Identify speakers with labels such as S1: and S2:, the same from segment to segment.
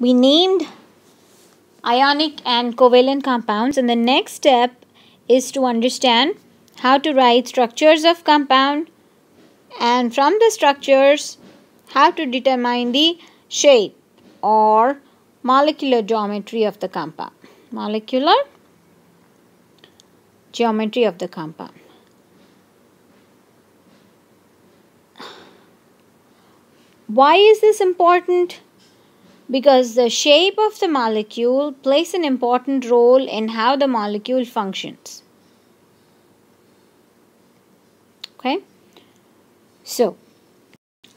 S1: We named ionic and covalent compounds, and the next step is to understand how to write structures of compound, and from the structures how to determine the shape or molecular geometry of the compound. Molecular geometry of the compound. Why is this important? Because the shape of the molecule plays an important role in how the molecule functions. Okay? So,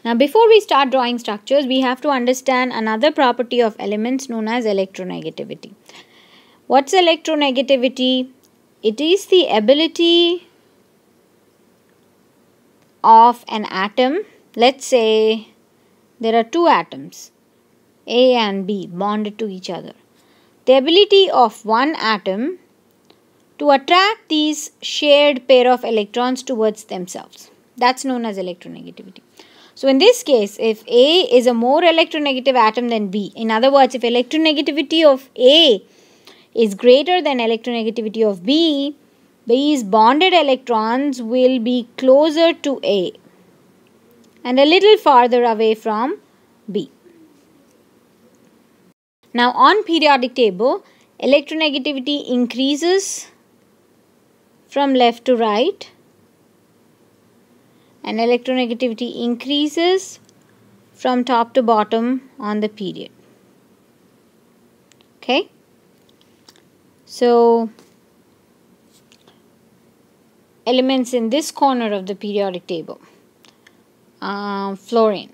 S1: now before we start drawing structures, we have to understand another property of elements known as electronegativity. What's electronegativity? It is the ability of an atom. Let's say there are two atoms, A and B, bonded to each other. The ability of one atom to attract these shared pair of electrons towards themselves. That's known as electronegativity. So in this case, if A is a more electronegative atom than B, in other words, if electronegativity of A is greater than electronegativity of B, B's bonded electrons will be closer to A and a little farther away from B. Now on periodic table, electronegativity increases from left to right and electronegativity increases from top to bottom on the period. Okay? So, elements in this corner of the periodic table, fluorine,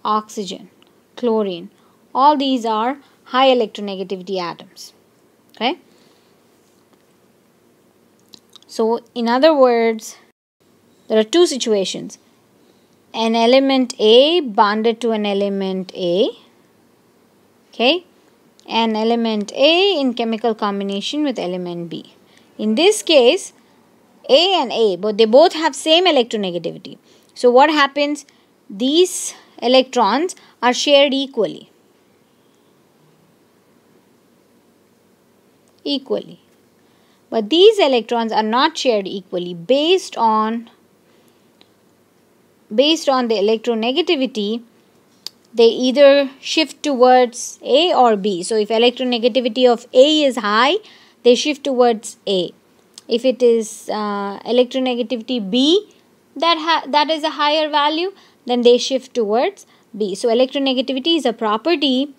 S1: oxygen, chlorine, all these are high electronegativity atoms. Okay? So, in other words, there are two situations. An element A bonded to an element A. Okay? An element A in chemical combination with element B. In this case, A and A, but they both have same electronegativity. So what happens? These electrons are shared equally. But these electrons are not shared equally based on the electronegativity. They either shift towards A or B. So if electronegativity of A is high, they shift towards A. If it is electronegativity B that is a higher value, then they shift towards B. So electronegativity is a property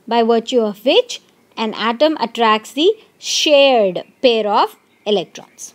S1: by virtue of which an atom attracts the shared pair of electrons.